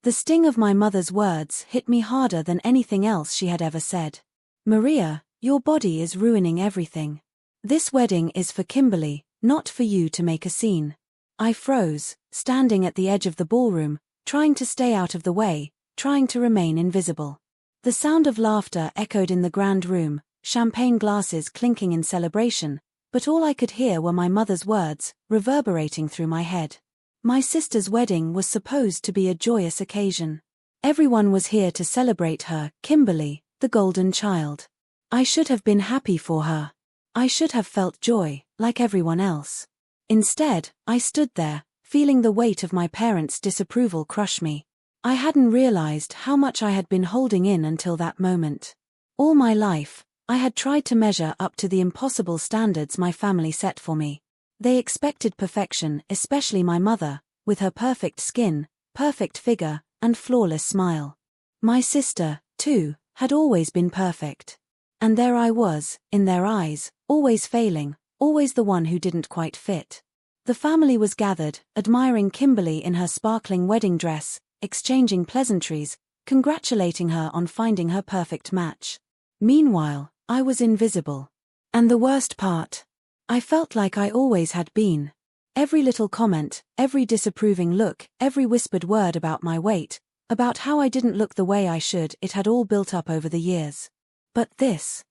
The sting of my mother's words hit me harder than anything else she had ever said. Maria, your body is ruining everything. This wedding is for Kimberly, not for you to make a scene. I froze, standing at the edge of the ballroom, trying to stay out of the way, trying to remain invisible. The sound of laughter echoed in the grand room, champagne glasses clinking in celebration, but all I could hear were my mother's words, reverberating through my head. My sister's wedding was supposed to be a joyous occasion. Everyone was here to celebrate her, Kimberly, the golden child. I should have been happy for her. I should have felt joy, like everyone else. Instead, I stood there, feeling the weight of my parents' disapproval crush me. I hadn't realized how much I had been holding in until that moment. All my life, I had tried to measure up to the impossible standards my family set for me. They expected perfection, especially my mother, with her perfect skin, perfect figure, and flawless smile. My sister, too, had always been perfect. And there I was, in their eyes, always failing, always the one who didn't quite fit. The family was gathered, admiring Kimberly in her sparkling wedding dress, exchanging pleasantries, congratulating her on finding her perfect match. Meanwhile, I was invisible. And the worst part, I felt like I always had been. Every little comment, every disapproving look, every whispered word about my weight, about how I didn't look the way I should, it had all built up over the years. But this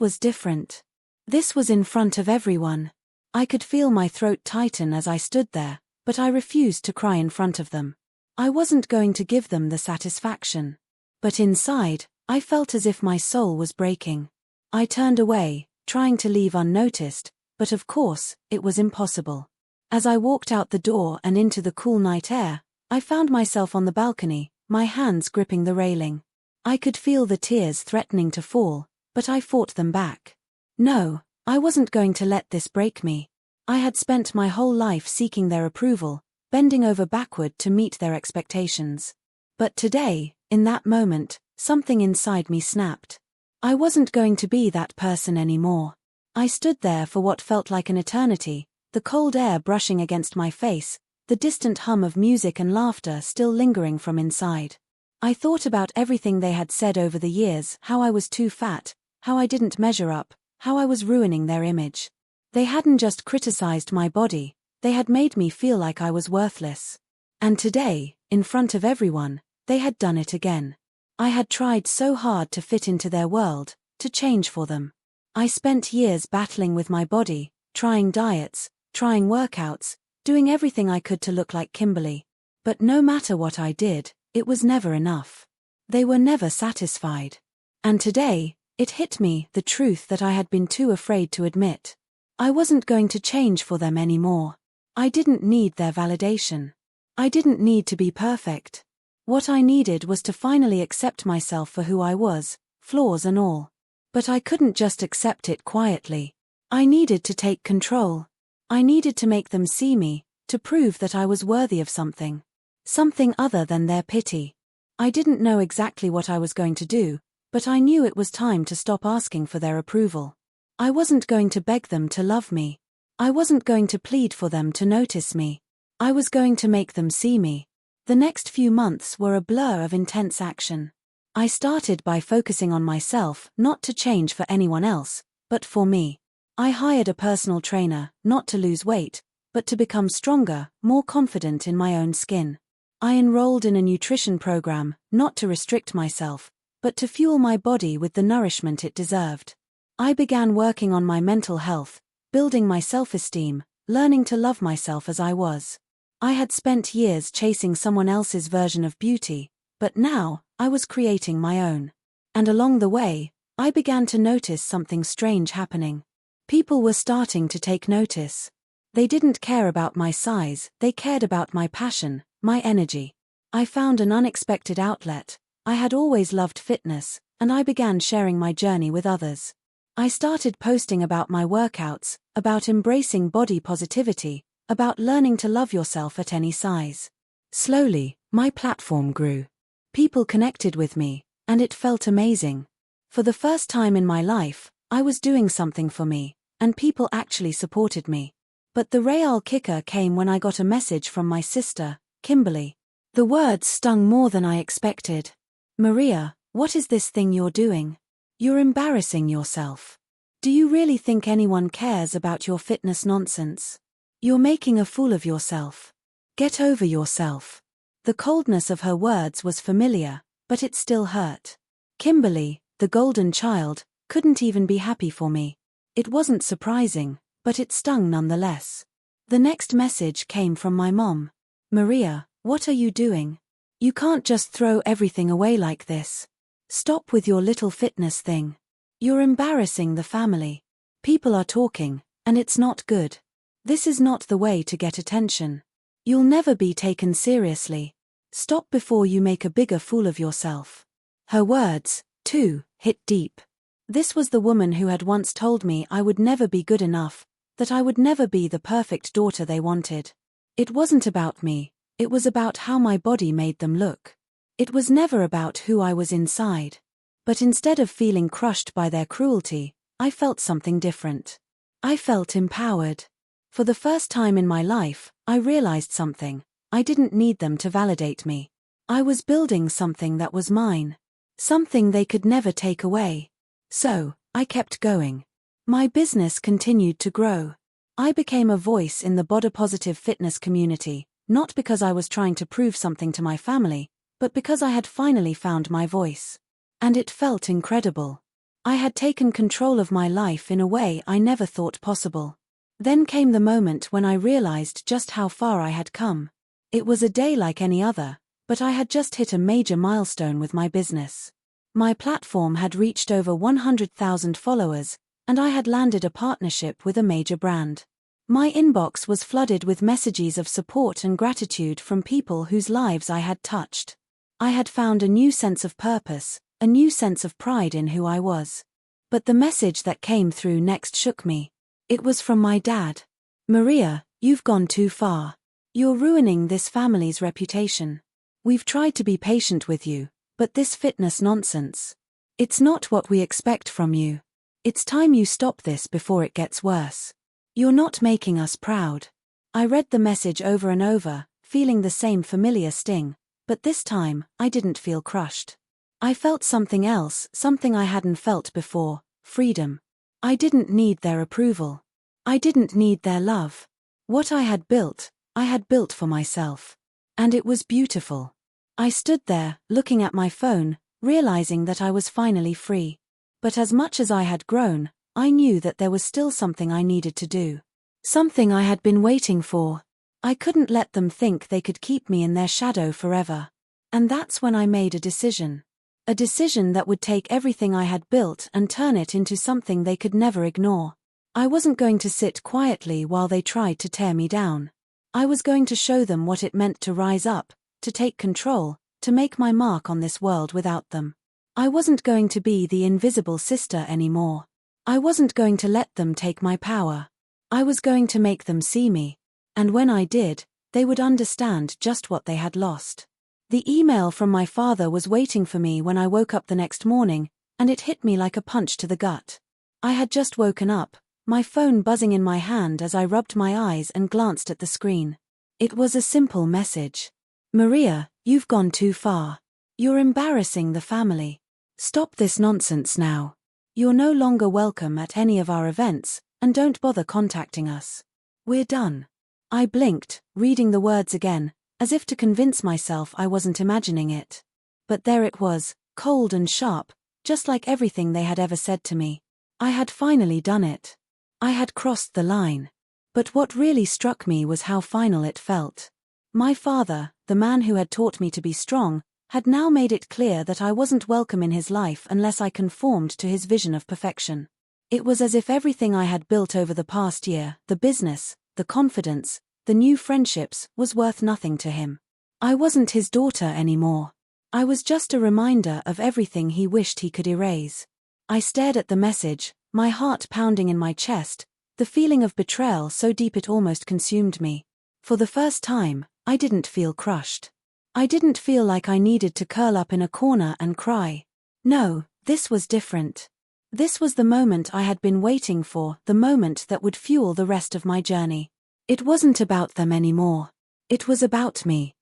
was different. This was in front of everyone. I could feel my throat tighten as I stood there, but I refused to cry in front of them. I wasn't going to give them the satisfaction. But inside, I felt as if my soul was breaking. I turned away, trying to leave unnoticed, but of course, it was impossible. As I walked out the door and into the cool night air, I found myself on the balcony, my hands gripping the railing. I could feel the tears threatening to fall, but I fought them back. No, I wasn't going to let this break me. I had spent my whole life seeking their approval, bending over backward to meet their expectations. But today, in that moment, something inside me snapped. I wasn't going to be that person anymore. I stood there for what felt like an eternity, the cold air brushing against my face, the distant hum of music and laughter still lingering from inside. I thought about everything they had said over the years, how I was too fat, how I didn't measure up, how I was ruining their image. They hadn't just criticized my body, they had made me feel like I was worthless. And today, in front of everyone, they had done it again. I had tried so hard to fit into their world, to change for them. I spent years battling with my body, trying diets, trying workouts, doing everything I could to look like Kimberly. But no matter what I did, it was never enough. They were never satisfied. And today, it hit me, the truth that I had been too afraid to admit. I wasn't going to change for them anymore. I didn't need their validation. I didn't need to be perfect. What I needed was to finally accept myself for who I was, flaws and all. But I couldn't just accept it quietly. I needed to take control. I needed to make them see me, to prove that I was worthy of something. Something other than their pity. I didn't know exactly what I was going to do, but I knew it was time to stop asking for their approval. I wasn't going to beg them to love me. I wasn't going to plead for them to notice me. I was going to make them see me. The next few months were a blur of intense action. I started by focusing on myself, not to change for anyone else, but for me. I hired a personal trainer, not to lose weight, but to become stronger, more confident in my own skin. I enrolled in a nutrition program, not to restrict myself, but to fuel my body with the nourishment it deserved. I began working on my mental health, building my self-esteem, learning to love myself as I was. I had spent years chasing someone else's version of beauty, but now, I was creating my own. And along the way, I began to notice something strange happening. People were starting to take notice. They didn't care about my size, they cared about my passion, my energy. I found an unexpected outlet. I had always loved fitness, and I began sharing my journey with others. I started posting about my workouts, about embracing body positivity, about learning to love yourself at any size. Slowly, my platform grew. People connected with me, and it felt amazing. For the first time in my life, I was doing something for me, and people actually supported me. But the real kicker came when I got a message from my sister, Kimberly. The words stung more than I expected. Maria, what is this thing you're doing? You're embarrassing yourself. Do you really think anyone cares about your fitness nonsense? You're making a fool of yourself. Get over yourself. The coldness of her words was familiar, but it still hurt. Kimberly, the golden child, couldn't even be happy for me. It wasn't surprising, but it stung nonetheless. The next message came from my mom. Maria, what are you doing? You can't just throw everything away like this. Stop with your little fitness thing. You're embarrassing the family. People are talking, and it's not good. This is not the way to get attention. You'll never be taken seriously. Stop before you make a bigger fool of yourself. Her words, too, hit deep. This was the woman who had once told me I would never be good enough, that I would never be the perfect daughter they wanted. It wasn't about me, it was about how my body made them look. It was never about who I was inside. But instead of feeling crushed by their cruelty, I felt something different. I felt empowered. For the first time in my life, I realized something. I didn't need them to validate me. I was building something that was mine. Something they could never take away. So, I kept going. My business continued to grow. I became a voice in the body-positive fitness community, not because I was trying to prove something to my family, but because I had finally found my voice. And it felt incredible. I had taken control of my life in a way I never thought possible. Then came the moment when I realized just how far I had come. It was a day like any other, but I had just hit a major milestone with my business. My platform had reached over 100,000 followers, and I had landed a partnership with a major brand. My inbox was flooded with messages of support and gratitude from people whose lives I had touched. I had found a new sense of purpose, a new sense of pride in who I was. But the message that came through next shook me. It was from my dad. Maria, you've gone too far. You're ruining this family's reputation. We've tried to be patient with you, but this fitness nonsense. It's not what we expect from you. It's time you stop this before it gets worse. You're not making us proud. I read the message over and over, feeling the same familiar sting, but this time, I didn't feel crushed. I felt something else, something I hadn't felt before, freedom. I didn't need their approval. I didn't need their love. What I had built for myself. And it was beautiful. I stood there, looking at my phone, realizing that I was finally free. But as much as I had grown, I knew that there was still something I needed to do. Something I had been waiting for. I couldn't let them think they could keep me in their shadow forever. And that's when I made a decision. A decision that would take everything I had built and turn it into something they could never ignore. I wasn't going to sit quietly while they tried to tear me down. I was going to show them what it meant to rise up, to take control, to make my mark on this world without them. I wasn't going to be the invisible sister anymore. I wasn't going to let them take my power. I was going to make them see me. And when I did, they would understand just what they had lost. The email from my father was waiting for me when I woke up the next morning, and it hit me like a punch to the gut. I had just woken up, my phone buzzing in my hand as I rubbed my eyes and glanced at the screen. It was a simple message. Maria, you've gone too far. You're embarrassing the family. Stop this nonsense now. You're no longer welcome at any of our events, and don't bother contacting us. We're done. I blinked, reading the words again, as if to convince myself I wasn't imagining it. But there it was, cold and sharp, just like everything they had ever said to me. I had finally done it. I had crossed the line. But what really struck me was how final it felt. My father, the man who had taught me to be strong, had now made it clear that I wasn't welcome in his life unless I conformed to his vision of perfection. It was as if everything I had built over the past year, the business, the confidence, the new friendships, was worth nothing to him. I wasn't his daughter anymore. I was just a reminder of everything he wished he could erase. I stared at the message, my heart pounding in my chest, the feeling of betrayal so deep it almost consumed me. For the first time, I didn't feel crushed. I didn't feel like I needed to curl up in a corner and cry. No, this was different. This was the moment I had been waiting for, the moment that would fuel the rest of my journey. It wasn't about them anymore. It was about me.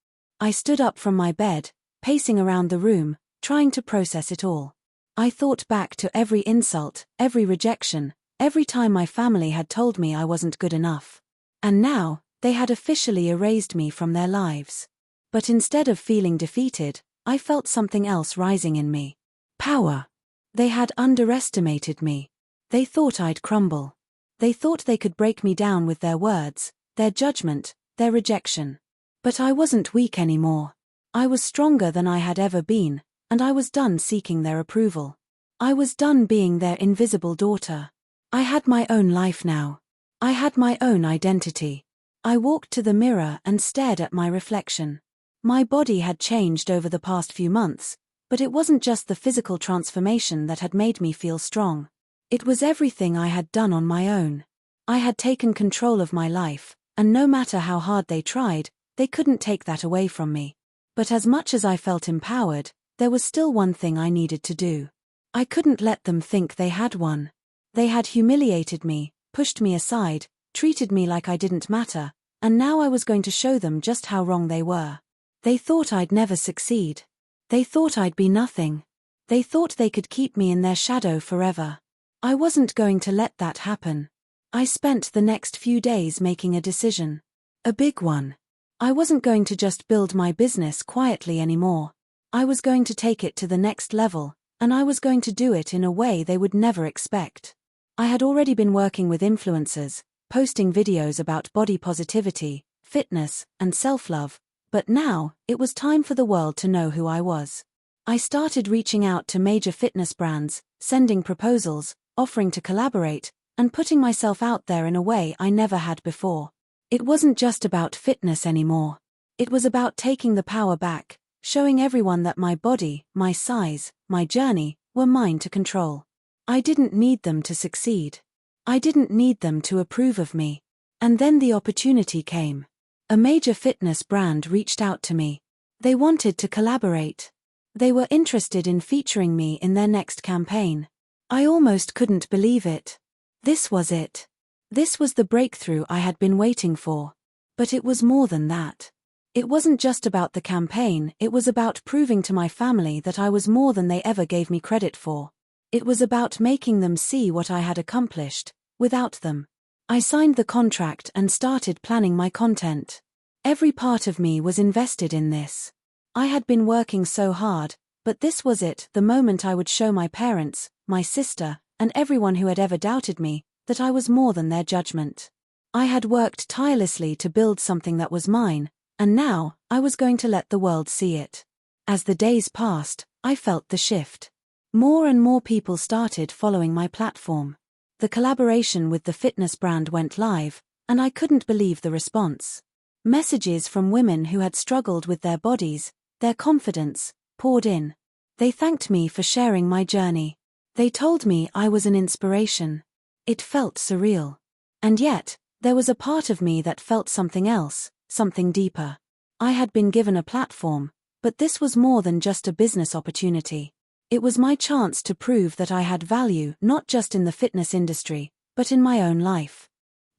I stood up from my bed, pacing around the room, trying to process it all. I thought back to every insult, every rejection, every time my family had told me I wasn't good enough. And now, they had officially erased me from their lives. But instead of feeling defeated, I felt something else rising in me. Power. They had underestimated me. They thought I'd crumble. They thought they could break me down with their words, their judgment, their rejection. But I wasn't weak anymore. I was stronger than I had ever been, and I was done seeking their approval. I was done being their invisible daughter. I had my own life now. I had my own identity. I walked to the mirror and stared at my reflection. My body had changed over the past few months, but it wasn't just the physical transformation that had made me feel strong. It was everything I had done on my own. I had taken control of my life, and no matter how hard they tried, they couldn't take that away from me. But as much as I felt empowered, there was still one thing I needed to do. I couldn't let them think they had won. They had humiliated me, pushed me aside, treated me like I didn't matter, and now I was going to show them just how wrong they were. They thought I'd never succeed. They thought I'd be nothing. They thought they could keep me in their shadow forever. I wasn't going to let that happen. I spent the next few days making a decision. A big one. I wasn't going to just build my business quietly anymore. I was going to take it to the next level, and I was going to do it in a way they would never expect. I had already been working with influencers, posting videos about body positivity, fitness, and self-love, but now, it was time for the world to know who I was. I started reaching out to major fitness brands, sending proposals, offering to collaborate, and putting myself out there in a way I never had before. It wasn't just about fitness anymore. It was about taking the power back, showing everyone that my body, my size, my journey, were mine to control. I didn't need them to succeed. I didn't need them to approve of me. And then the opportunity came. A major fitness brand reached out to me. They wanted to collaborate. They were interested in featuring me in their next campaign. I almost couldn't believe it. This was it. This was the breakthrough I had been waiting for. But it was more than that. It wasn't just about the campaign, it was about proving to my family that I was more than they ever gave me credit for. It was about making them see what I had accomplished, without them. I signed the contract and started planning my content. Every part of me was invested in this. I had been working so hard, but this was it, the moment I would show my parents, my sister, and everyone who had ever doubted me, that I was more than their judgment. I had worked tirelessly to build something that was mine, and now, I was going to let the world see it. As the days passed, I felt the shift. More and more people started following my platform. The collaboration with the fitness brand went live, and I couldn't believe the response. Messages from women who had struggled with their bodies, their confidence, poured in. They thanked me for sharing my journey. They told me I was an inspiration. It felt surreal. And yet, there was a part of me that felt something else, something deeper. I had been given a platform, but this was more than just a business opportunity. It was my chance to prove that I had value not just in the fitness industry, but in my own life.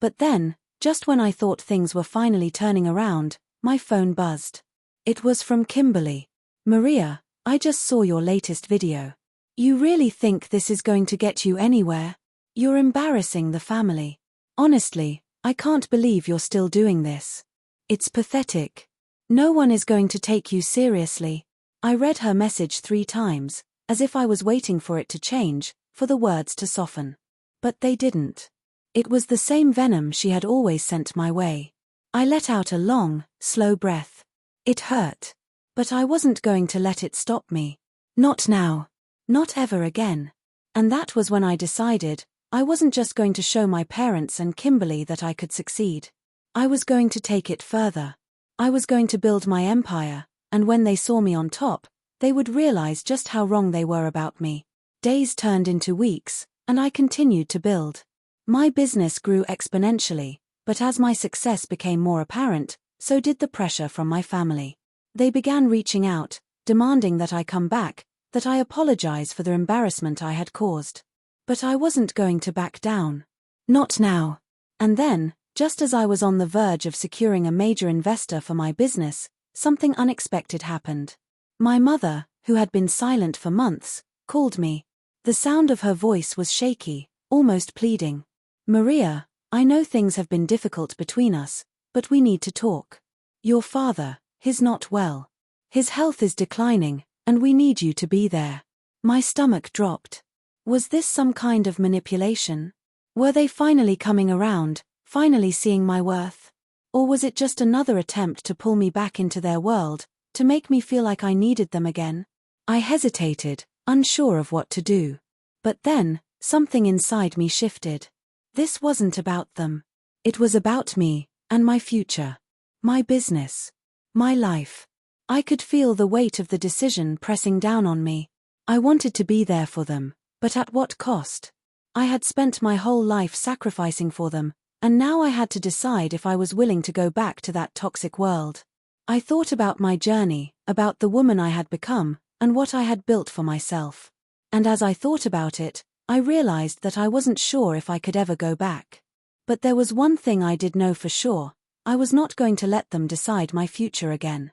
But then, just when I thought things were finally turning around, my phone buzzed. It was from Kimberly. "Maria, I just saw your latest video. You really think this is going to get you anywhere? You're embarrassing the family. Honestly, I can't believe you're still doing this. It's pathetic. No one is going to take you seriously." I read her message 3 times, as if I was waiting for it to change, for the words to soften. But they didn't. It was the same venom she had always sent my way. I let out a long, slow breath. It hurt. But I wasn't going to let it stop me. Not now. Not ever again. And that was when I decided, I wasn't just going to show my parents and Kimberly that I could succeed. I was going to take it further. I was going to build my empire, and when they saw me on top, they would realize just how wrong they were about me. Days turned into weeks, and I continued to build. My business grew exponentially, but as my success became more apparent, so did the pressure from my family. They began reaching out, demanding that I come back, that I apologize for the embarrassment I had caused. But I wasn't going to back down. Not now. And then, just as I was on the verge of securing a major investor for my business, something unexpected happened. My mother, who had been silent for months, called me. The sound of her voice was shaky, almost pleading. Maria, I know things have been difficult between us, but we need to talk. Your father, he's not well. His health is declining, and we need you to be there. My stomach dropped. Was this some kind of manipulation? Were they finally coming around, finally seeing my worth? Or was it just another attempt to pull me back into their world, to make me feel like I needed them again? I hesitated, unsure of what to do. But then, something inside me shifted. This wasn't about them. It was about me, and my future. My business. My life. I could feel the weight of the decision pressing down on me. I wanted to be there for them, but at what cost? I had spent my whole life sacrificing for them, and now I had to decide if I was willing to go back to that toxic world. I thought about my journey, about the woman I had become, and what I had built for myself. And as I thought about it, I realized that I wasn't sure if I could ever go back. But there was one thing I did know for sure: I was not going to let them decide my future again.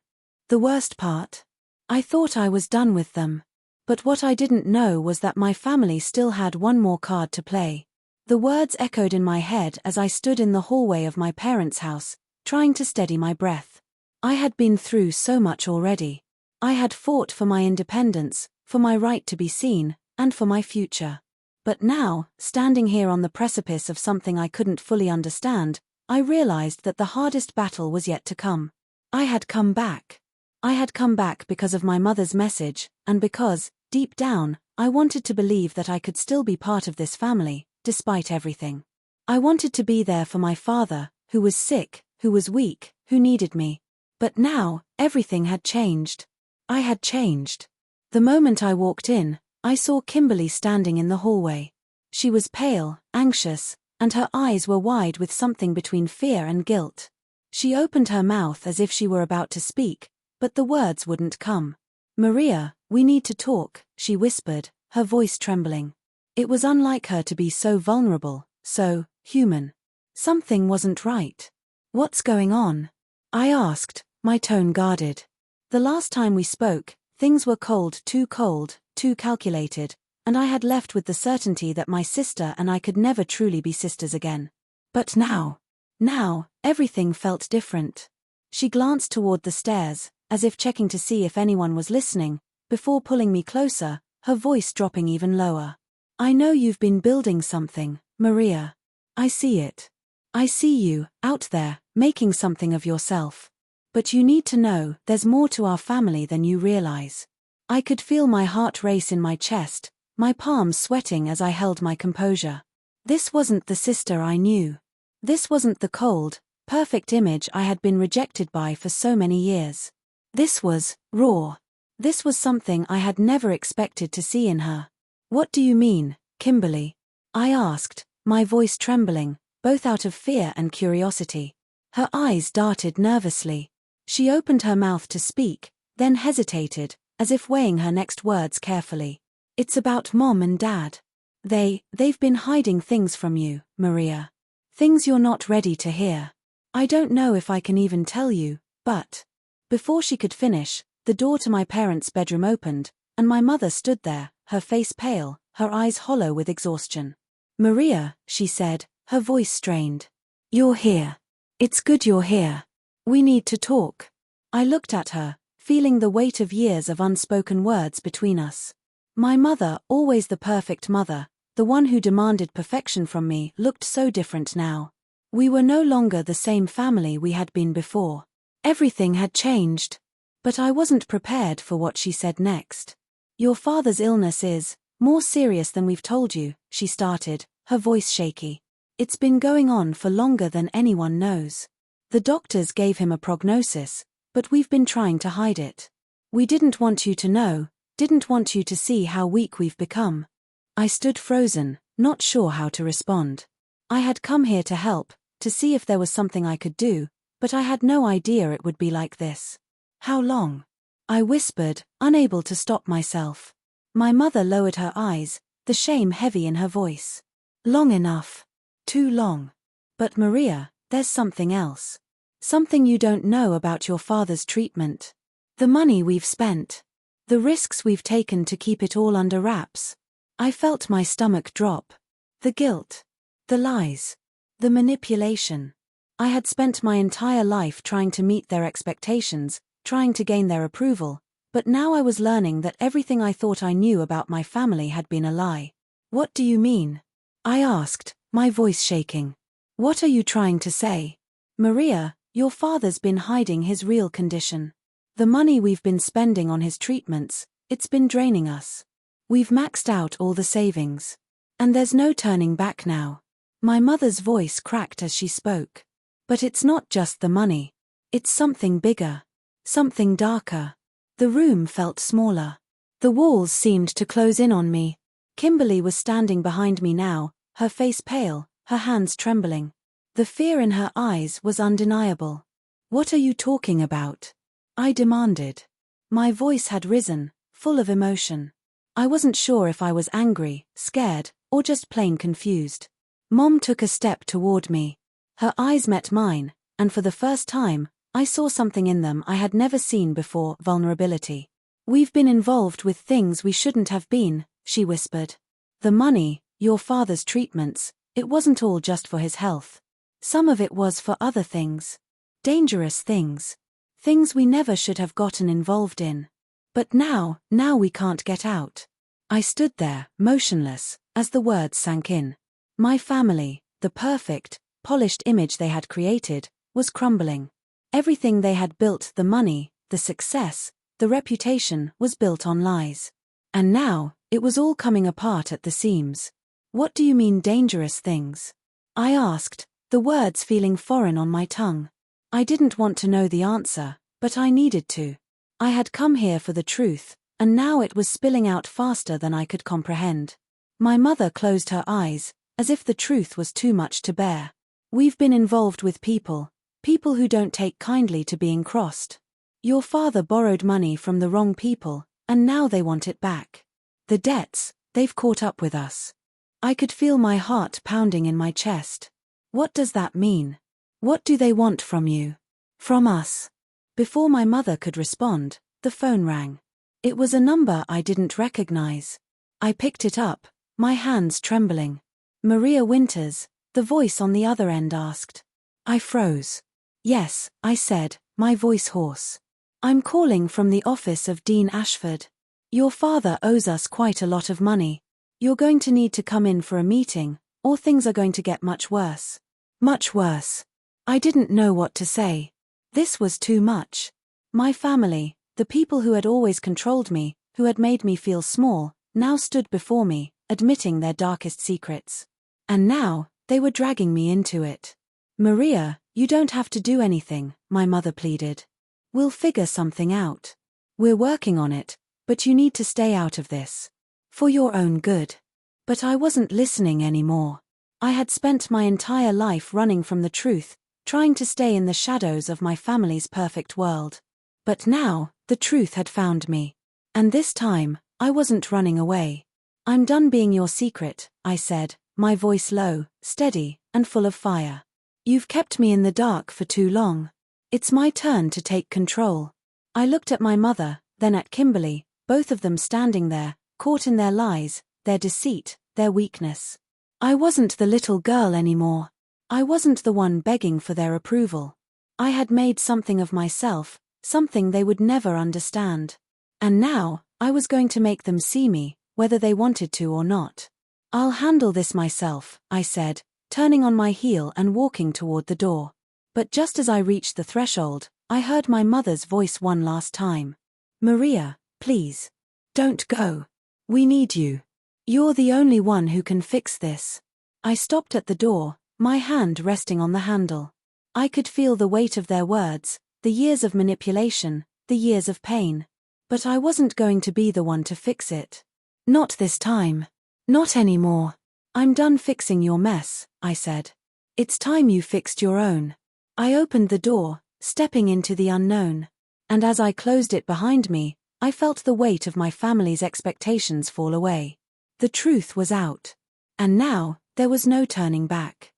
The worst part? I thought I was done with them. But what I didn't know was that my family still had one more card to play. The words echoed in my head as I stood in the hallway of my parents' house, trying to steady my breath. I had been through so much already. I had fought for my independence, for my right to be seen, and for my future. But now, standing here on the precipice of something I couldn't fully understand, I realized that the hardest battle was yet to come. I had come back. I had come back because of my mother's message, and because, deep down, I wanted to believe that I could still be part of this family, despite everything. I wanted to be there for my father, who was sick, who was weak, who needed me. But now, everything had changed. I had changed. The moment I walked in, I saw Kimberly standing in the hallway. She was pale, anxious, and her eyes were wide with something between fear and guilt. She opened her mouth as if she were about to speak, but the words wouldn't come. "Maria, we need to talk," she whispered, her voice trembling. It was unlike her to be so vulnerable, so human. Something wasn't right. "What's going on?" I asked, my tone guarded. The last time we spoke, things were cold, too calculated, and I had left with the certainty that my sister and I could never truly be sisters again. But now, everything felt different. She glanced toward the stairs, as if checking to see if anyone was listening, before pulling me closer, her voice dropping even lower. "I know you've been building something, Maria. I see it. I see you, out there, making something of yourself. But you need to know, there's more to our family than you realize." I could feel my heart race in my chest, my palms sweating as I held my composure. This wasn't the sister I knew. This wasn't the cold, perfect image I had been rejected by for so many years. This was raw. This was something I had never expected to see in her. "What do you mean, Kimberly?" I asked, my voice trembling, both out of fear and curiosity. Her eyes darted nervously. She opened her mouth to speak, then hesitated, as if weighing her next words carefully. "It's about Mom and Dad. They've been hiding things from you, Maria. Things you're not ready to hear. I don't know if I can even tell you, but..." Before she could finish, the door to my parents' bedroom opened, and my mother stood there, her face pale, her eyes hollow with exhaustion. "Maria," she said, her voice strained. "You're here. It's good you're here. We need to talk." I looked at her, feeling the weight of years of unspoken words between us. My mother, always the perfect mother, the one who demanded perfection from me, looked so different now. We were no longer the same family we had been before. Everything had changed. But I wasn't prepared for what she said next. "Your father's illness is more serious than we've told you," she started, her voice shaky. "It's been going on for longer than anyone knows. The doctors gave him a prognosis, but we've been trying to hide it. We didn't want you to know, didn't want you to see how weak we've become." I stood frozen, not sure how to respond. I had come here to help, to see if there was something I could do, but I had no idea it would be like this. "How long?" I whispered, unable to stop myself. My mother lowered her eyes, the shame heavy in her voice. "Long enough. Too long. But Maria, there's something else. Something you don't know about your father's treatment. The money we've spent. The risks we've taken to keep it all under wraps. I felt my stomach drop. The guilt. The lies. The manipulation. I had spent my entire life trying to meet their expectations, trying to gain their approval, but now I was learning that everything I thought I knew about my family had been a lie. What do you mean? I asked, my voice shaking. What are you trying to say? Maria, your father's been hiding his real condition. The money we've been spending on his treatments, it's been draining us. We've maxed out all the savings. And there's no turning back now. My mother's voice cracked as she spoke. But it's not just the money. It's something bigger. Something darker. The room felt smaller. The walls seemed to close in on me. Kimberly was standing behind me now, her face pale, her hands trembling. The fear in her eyes was undeniable. What are you talking about? I demanded. My voice had risen, full of emotion. I wasn't sure if I was angry, scared, or just plain confused. Mom took a step toward me. Her eyes met mine, and for the first time, I saw something in them I had never seen before: vulnerability. We've been involved with things we shouldn't have been, she whispered. The money, your father's treatments, it wasn't all just for his health. Some of it was for other things. Dangerous things. Things we never should have gotten involved in. But now we can't get out. I stood there, motionless, as the words sank in. My family, the perfect, polished image they had created, was crumbling. Everything they had built, the money, the success, the reputation, was built on lies. And now, it was all coming apart at the seams. What do you mean dangerous things? I asked, the words feeling foreign on my tongue. I didn't want to know the answer, but I needed to. I had come here for the truth, and now it was spilling out faster than I could comprehend. My mother closed her eyes, as if the truth was too much to bear. We've been involved with people who don't take kindly to being crossed. Your father borrowed money from the wrong people, and now they want it back. The debts, they've caught up with us. I could feel my heart pounding in my chest. What does that mean? What do they want from you? From us? Before my mother could respond, the phone rang. It was a number I didn't recognize. I picked it up, my hands trembling. Maria Winters, the voice on the other end asked. I froze. Yes, I said, my voice hoarse. I'm calling from the office of Dean Ashford. Your father owes us quite a lot of money. You're going to need to come in for a meeting, or things are going to get much worse. Much worse. I didn't know what to say. This was too much. My family, the people who had always controlled me, who had made me feel small, now stood before me, admitting their darkest secrets. And now, they were dragging me into it. Maria, you don't have to do anything, my mother pleaded. We'll figure something out. We're working on it, but you need to stay out of this. For your own good. But I wasn't listening anymore. I had spent my entire life running from the truth, trying to stay in the shadows of my family's perfect world. But now, the truth had found me. And this time, I wasn't running away. I'm done being your secret, I said, my voice low, steady, and full of fire. You've kept me in the dark for too long. It's my turn to take control. I looked at my mother, then at Kimberly, both of them standing there, caught in their lies, their deceit, their weakness. I wasn't the little girl anymore. I wasn't the one begging for their approval. I had made something of myself, something they would never understand. And now, I was going to make them see me, whether they wanted to or not. I'll handle this myself, I said, turning on my heel and walking toward the door. But just as I reached the threshold, I heard my mother's voice one last time. Maria, please. Don't go. We need you. You're the only one who can fix this. I stopped at the door, my hand resting on the handle. I could feel the weight of their words, the years of manipulation, the years of pain. But I wasn't going to be the one to fix it. Not this time. Not anymore. I'm done fixing your mess, I said. It's time you fixed your own. I opened the door, stepping into the unknown. And as I closed it behind me, I felt the weight of my family's expectations fall away. The truth was out. And now, there was no turning back.